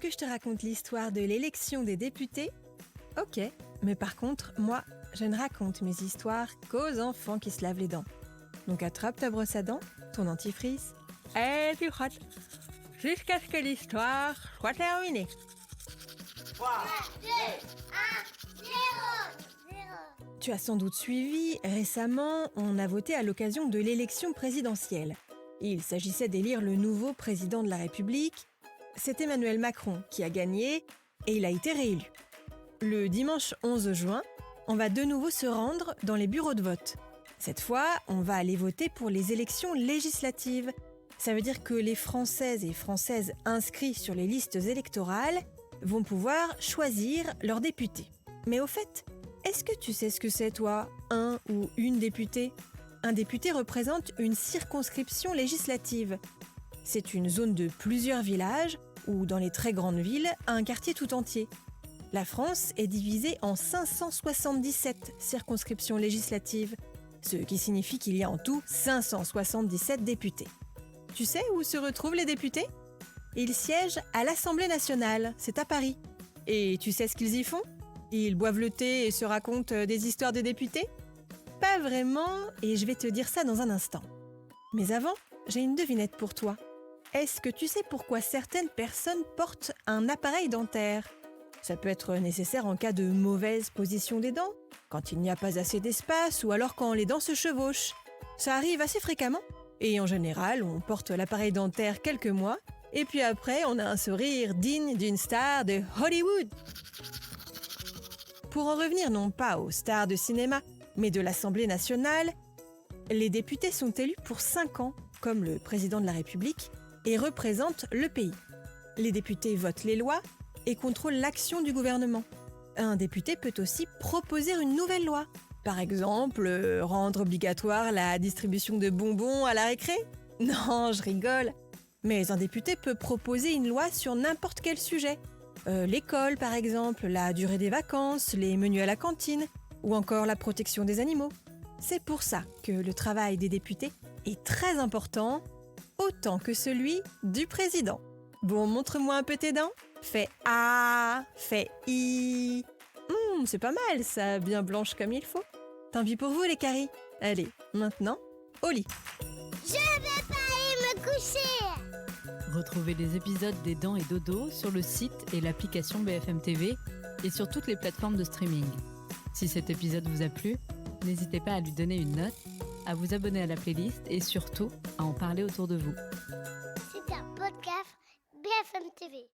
que je te raconte l'histoire de l'élection des députés? Ok, mais par contre, moi, je ne raconte mes histoires qu'aux enfants qui se lavent les dents. Donc attrape ta brosse à dents, ton dentifrice, et tu frottes, jusqu'à ce que l'histoire soit terminée. 3, 2, 1, 0. Tu as sans doute suivi, récemment, on a voté à l'occasion de l'élection présidentielle. Il s'agissait d'élire le nouveau président de la République. C'est Emmanuel Macron qui a gagné et il a été réélu. Le dimanche 11 juin, on va de nouveau se rendre dans les bureaux de vote. Cette fois, on va aller voter pour les élections législatives. Ça veut dire que les Françaises et Françaises inscrits sur les listes électorales vont pouvoir choisir leurs députés. Mais au fait, est-ce que tu sais ce que c'est, toi, un ou une députée ? Un député représente une circonscription législative. C'est une zone de plusieurs villages ou, dans les très grandes villes, un quartier tout entier. La France est divisée en 577 circonscriptions législatives, ce qui signifie qu'il y a en tout 577 députés. Tu sais où se retrouvent les députés ? Ils siègent à l'Assemblée nationale, c'est à Paris. Et tu sais ce qu'ils y font ? Ils boivent le thé et se racontent des histoires des députés ? Pas vraiment, et je vais te dire ça dans un instant. Mais avant, j'ai une devinette pour toi. Est-ce que tu sais pourquoi certaines personnes portent un appareil dentaire ? Ça peut être nécessaire en cas de mauvaise position des dents, quand il n'y a pas assez d'espace ou alors quand les dents se chevauchent. Ça arrive assez fréquemment. Et en général, on porte l'appareil dentaire quelques mois, et puis après, on a un sourire digne d'une star de Hollywood. Pour en revenir non pas aux stars de cinéma, mais de l'Assemblée nationale, les députés sont élus pour 5 ans, comme le président de la République, et représentent le pays. Les députés votent les lois et contrôlent l'action du gouvernement. Un député peut aussi proposer une nouvelle loi. Par exemple, rendre obligatoire la distribution de bonbons à la récré ? Non, je rigole. Mais un député peut proposer une loi sur n'importe quel sujet. L'école, par exemple, la durée des vacances, les menus à la cantine, ou encore la protection des animaux. C'est pour ça que le travail des députés est très important, autant que celui du président. Bon, montre-moi un peu tes dents. Fais A, fais I. C'est pas mal ça, bien blanche comme il faut. Tant pis pour vous les caries. Allez, maintenant, au lit. Je vais pas aller me coucher. Retrouvez les épisodes des Dents et Dodo sur le site et l'application BFM TV et sur toutes les plateformes de streaming. Si cet épisode vous a plu, n'hésitez pas à lui donner une note, à vous abonner à la playlist et surtout à en parler autour de vous. C'est un podcast BFM TV.